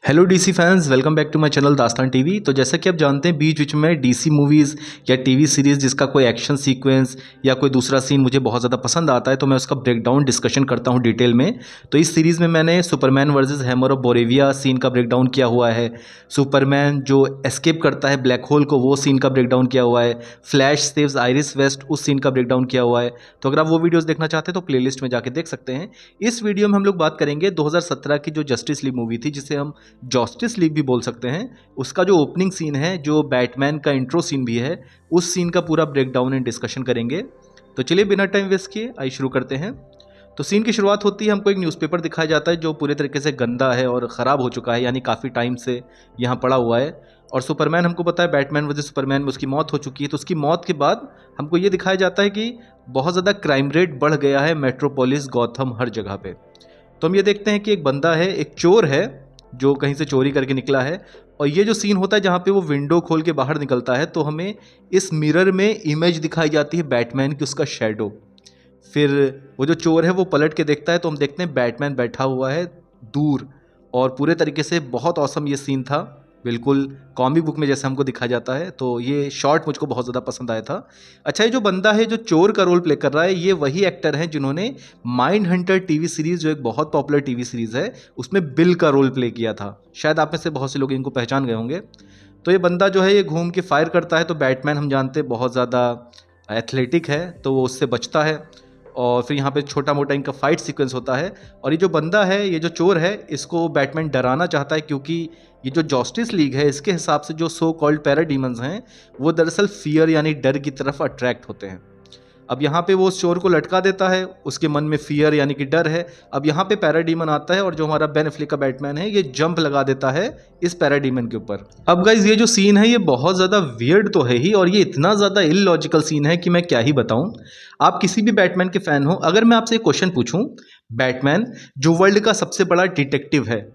Hello DC fans, welcome back to my channel Dastaan TV. तो जैसा कि आप जानते हैं, बीच बीच में डीसी मूवीज़ या टीवी सीरीज़ जिसका कोई एक्शन सीक्वेंस या कोई दूसरा सीन मुझे बहुत ज़्यादा पसंद आता है तो मैं उसका ब्रेकडाउन डिस्कशन करता हूं डिटेल में। तो इस सीरीज़ में मैंने Superman versus Hammer of Boravia scene का ब्रेकडाउन किया हुआ है। सुपरमैन जो एस्केप करता है ब्लैक होल को, वो सीन का ब्रेकडाउन किया हुआ है। फ्लैश सेव्स आइरिस वेस्ट, उस सीन का ब्रेकडाउन किया हुआ है। तो अगर आप वो वीडियोज़ देखना चाहते हैं तो प्लेलिस्ट में जाके देख सकते हैं। इस वीडियो में हम लोग बात करेंगे 2017 की जो जस्टिस लीग मूवी थी, जिसे हम जस्टिस लीग भी बोल सकते हैं। उसका जो ओपनिंग सीन है, जो बैटमैन का इंट्रो सीन भी है, उस सीन का पूरा ब्रेकडाउन एंड डिस्कशन करेंगे। तो चलिए बिना टाइम वेस्ट किए आइए शुरू करते हैं। तो सीन की शुरुआत होती है, हमको एक न्यूज़पेपर दिखाया जाता है जो पूरे तरीके से गंदा है और ख़राब हो चुका है, यानी काफ़ी टाइम से यहाँ पड़ा हुआ है। और सुपरमैन, हमको पता है बैटमैन वर्सेस सुपरमैन में उसकी मौत हो चुकी है। तो उसकी मौत के बाद हमको ये दिखाया जाता है कि बहुत ज़्यादा क्राइम रेट बढ़ गया है मेट्रोपोलिस गॉथम हर जगह पे। तो हम ये देखते हैं कि एक बंदा है, एक चोर है जो कहीं से चोरी करके निकला है। और ये जो सीन होता है जहाँ पे वो विंडो खोल के बाहर निकलता है, तो हमें इस मिरर में इमेज दिखाई जाती है बैटमैन की, उसका शैडो। फिर वो जो चोर है वो पलट के देखता है तो हम देखते हैं बैटमैन बैठा हुआ है दूर। और पूरे तरीके से बहुत औसम ये सीन था, बिल्कुल कॉमिक बुक में जैसे हमको दिखाया जाता है। तो ये शॉट मुझको बहुत ज़्यादा पसंद आया था। अच्छा, ये जो बंदा है जो चोर का रोल प्ले कर रहा है, ये वही एक्टर हैं जिन्होंने माइंड हंटर टीवी सीरीज़, जो एक बहुत पॉपुलर टीवी सीरीज़ है, उसमें बिल का रोल प्ले किया था। शायद आप में से बहुत से लोग इनको पहचान गए होंगे। तो ये बंदा जो है ये घूम के फायर करता है, तो बैटमैन हम जानते हैं बहुत ज़्यादा एथलेटिक है, तो वो उससे बचता है। और फिर यहाँ पे छोटा मोटा इनका फाइट सीक्वेंस होता है। और ये जो बंदा है, ये जो चोर है, इसको बैटमैन डराना चाहता है, क्योंकि ये जो जस्टिस लीग है, इसके हिसाब से जो सो कॉल्ड पैराडीमन्स हैं, वो दरअसल फियर यानी डर की तरफ अट्रैक्ट होते हैं। अब यहाँ पे वो उस चोर को लटका देता है, उसके मन में फियर यानी कि डर है। अब यहाँ पे पैराडीमन आता है और जो हमारा बेन एफ्लेक का बैटमैन है, ये जंप लगा देता है इस पैराडीमन के ऊपर। अब गाइज, ये जो सीन है ये बहुत ज़्यादा वियर्ड तो है ही, और ये इतना ज़्यादा इलॉजिकल सीन है कि मैं क्या ही बताऊं। आप किसी भी बैटमैन के फैन हो, अगर मैं आपसे एक क्वेश्चन पूछूं, बैटमैन जो वर्ल्ड का सबसे बड़ा डिटेक्टिव है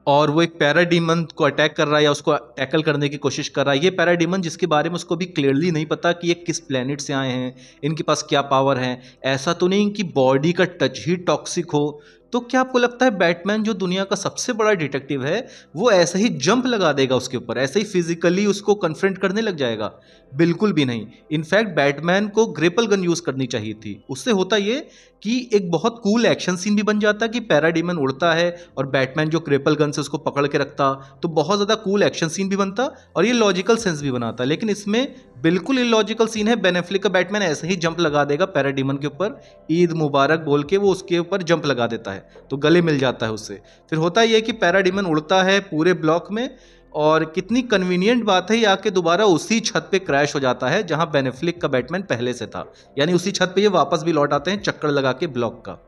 और वो एक पैराडीमन को अटैक कर रहा है या उसको टैकल करने की कोशिश कर रहा है, ये पैराडीमन जिसके बारे में उसको भी क्लियरली नहीं पता कि ये किस प्लेनेट से आए हैं, इनके पास क्या पावर है, ऐसा तो नहीं कि बॉडी का टच ही टॉक्सिक हो, तो क्या आपको लगता है बैटमैन जो दुनिया का सबसे बड़ा डिटेक्टिव है, वो ऐसे ही जंप लगा देगा उसके ऊपर, ऐसे ही फिजिकली उसको कन्फ्रंट करने लग जाएगा? बिल्कुल भी नहीं। इनफैक्ट बैटमैन को ग्रेपल गन यूज करनी चाहिए थी। उससे होता ये कि एक बहुत कूल एक्शन सीन भी बन जाता कि पैराडीमन उड़ता है और बैटमैन जो ग्रेपल गन से उसको पकड़ के रखता, तो बहुत ज़्यादा कूल एक्शन सीन भी बनता और ये लॉजिकल सेंस भी बनाता। लेकिन इसमें बिल्कुल इलॉजिकल सीन है, बेन एफ्लेक का बैटमैन ऐसे ही जंप लगा देगा पैराडीमन के ऊपर, ईद मुबारक बोल के वो उसके ऊपर जंप लगा देता है, तो गले मिल जाता है उससे। फिर होता यह कि पैराडीमन उड़ता है पूरे ब्लॉक में, और कितनी कन्वीनियंट बात है, ये आके दोबारा उसी छत पे क्रैश हो जाता है जहां बेन एफ्लेक का बैटमैन पहले से था, यानी उसी छत पे ये वापस भी लौट आते हैं चक्कर लगा के ब्लॉक का।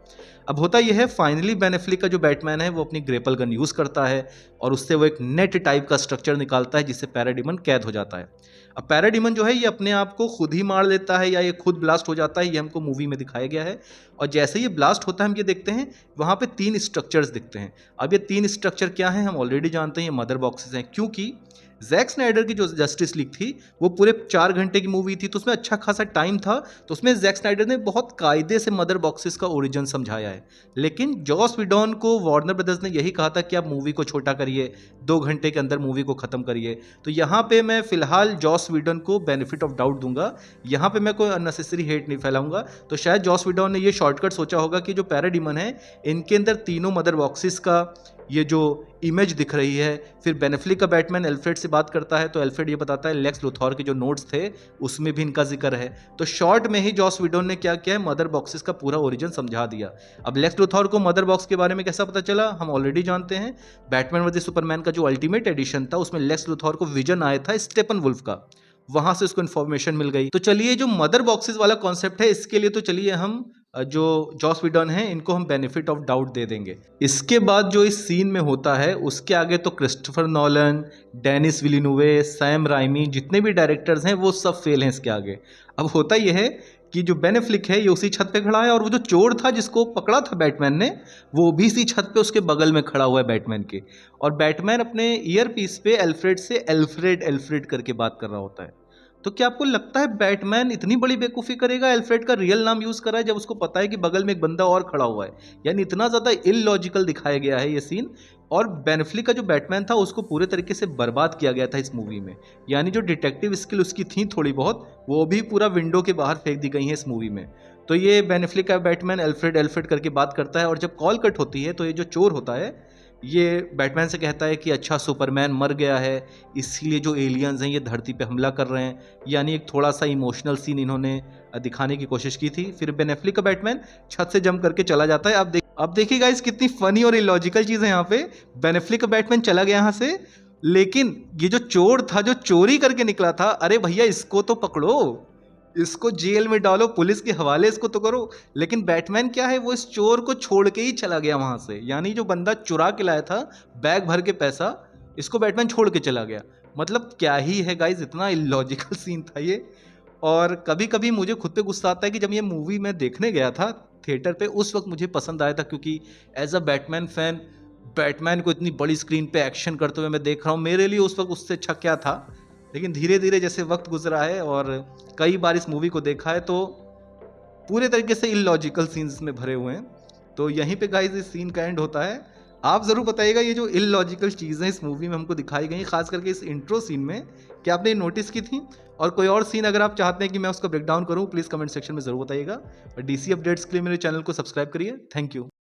अब होता यह है, फाइनली बेन एफ्लेक का जो बैटमैन है वो अपनी ग्रेपल गन यूज करता है और उससे वो एक नेट टाइप का स्ट्रक्चर निकालता है जिससे पैराडीमन कैद हो जाता है। अब पैराडीमन जो है ये अपने आप को खुद ही मार लेता है या ये खुद ब्लास्ट हो जाता है, ये हमको मूवी में दिखाया गया है। और जैसे ये ब्लास्ट होता है, हम ये देखते हैं वहाँ पे 3 स्ट्रक्चर्स दिखते हैं। अब ये 3 स्ट्रक्चर क्या हैं हम ऑलरेडी जानते हैं, ये मदर बॉक्सेस हैं, क्योंकि जैक स्नाइडर की जो जस्टिस लीग थी वो पूरे 4 घंटे की मूवी थी, तो उसमें अच्छा खासा टाइम था, तो उसमें जैक स्नाइडर ने बहुत कायदे से मदर बॉक्सेस का ओरिजिन समझाया है। लेकिन जॉस व्हीडन को वार्नर ब्रदर्स ने यही कहा था कि आप मूवी को छोटा करिए, 2 घंटे के अंदर मूवी को खत्म करिए। तो यहाँ पे मैं फिलहाल जॉस व्हीडन को बेनिफिट ऑफ डाउट दूंगा, यहाँ पे मैं कोई अननेसेसरी हेट नहीं फैलाऊंगा। तो शायद जॉस व्हीडन ने ये शॉर्टकट सोचा होगा कि जो पैराडीमन है, इनके अंदर तीनों मदर बॉक्सेस का ये जो इमेज दिख रही है। फिर बेन एफ्लेक का बैटमैन एल्फ्रेड से बात करता है, तो एल्फ्रेड ये बताता है लेक्स लुथॉर के जो नोट्स थे उसमें भी इनका जिक्र है। तो शॉर्ट में ही जॉस व्हीडन ने क्या किया है, मदर बॉक्सेस का पूरा ओरिजिन समझा दिया। अब लेक्स लुथॉर को मदर बॉक्स के बारे में कैसा पता चला, हम ऑलरेडी जानते हैं। बैटमैन वर्सेस सुपरमैन का जो अल्टीमेट एडिशन था, उसमें लेक्स लुथॉर को विजन आया था स्टेपन वुल्फ का, वहां से उसको इन्फॉर्मेशन मिल गई। तो चलिए, जो मदर बॉक्सेस वाला कॉन्सेप्ट है, इसके लिए तो चलिए हम जो जॉस व्हीडन है इनको हम बेनिफिट ऑफ डाउट दे देंगे। इसके बाद जो इस सीन में होता है, उसके आगे तो Christopher Nolan, Denis Villeneuve, Sam Raimi, जितने भी डायरेक्टर्स हैं वो सब फेल हैं इसके आगे। अब होता यह है कि जो बेन एफ्लेक है ये उसी छत पे खड़ा है, और वो जो चोर था जिसको पकड़ा था बैटमैन ने, वो भी इसी छत पे उसके बगल में खड़ा हुआ है बैटमैन के। और बैटमैन अपने ईयर पीस पे एल्फ्रेड से एल्फ्रेड एल्फ्रेड करके बात कर रहा होता है। तो क्या आपको लगता है बैटमैन इतनी बड़ी बेवकूफ़ी करेगा, एल्फ्रेड का रियल नाम यूज़ करा है जब उसको पता है कि बगल में एक बंदा और खड़ा हुआ है? यानी इतना ज़्यादा इलॉजिकल दिखाया गया है ये सीन। और बेन एफ्लेक का जो बैटमैन था उसको पूरे तरीके से बर्बाद किया गया था इस मूवी में। यानी जो डिटेक्टिव स्किल उसकी थी थोड़ी बहुत, वो भी पूरा विंडो के बाहर फेंक दी गई है इस मूवी में। तो ये बेन एफ्लेक का बैटमैन एल्फ्रेड एल्फ्रेड करके बात करता है, और जब कॉल कट होती है तो ये जो चोर होता है ये बैटमैन से कहता है कि अच्छा सुपरमैन मर गया है, इसीलिए जो एलियंस हैं ये धरती पे हमला कर रहे हैं। यानी एक थोड़ा सा इमोशनल सीन इन्होंने दिखाने की कोशिश की थी। फिर बेन एफ्लेक का बैटमैन छत से जंप करके चला जाता है। अब देखिए गाइस कितनी फनी और इलॉजिकल चीज़ है यहाँ पे। बेन एफ्लेक का बैटमैन चला गया यहाँ से, लेकिन ये जो चोर था जो चोरी करके निकला था, अरे भैया इसको तो पकड़ो, इसको जेल में डालो, पुलिस के हवाले इसको तो करो। लेकिन बैटमैन क्या है, वो इस चोर को छोड़ के ही चला गया वहां से। यानी जो बंदा चुरा के लाया था बैग भर के पैसा, इसको बैटमैन छोड़ के चला गया। मतलब क्या ही है गाइज, इतना इलॉजिकल सीन था ये। और कभी कभी मुझे खुद पे गुस्सा आता है कि जब ये मूवी मैं देखने गया था थिएटर पे, उस वक्त मुझे पसंद आया था, क्योंकि as a Batman fan Batman को इतनी बड़ी स्क्रीन पे एक्शन करते हुए मैं देख रहा हूँ, मेरे लिए उस वक्त उससे अच्छा क्या था। लेकिन धीरे धीरे जैसे वक्त गुजरा है और कई बार इस मूवी को देखा है, तो पूरे तरीके से इलॉजिकल सीन्स में भरे हुए हैं। तो यहीं पे गाइस इस सीन का एंड होता है। आप ज़रूर बताइएगा ये जो इलॉजिकल चीज़ें इस मूवी में हमको दिखाई गई, खास करके इस इंट्रो सीन में, क्या आपने नोटिस की थी? और कोई और सीन अगर आप चाहते हैं कि मैं उसका ब्रेक डाउन करूँ, प्लीज़ कमेंट सेक्शन में ज़रूर बताइएगा। और डीसी अपडेट्स के लिए मेरे चैनल को सब्सक्राइब करिए। Thank you.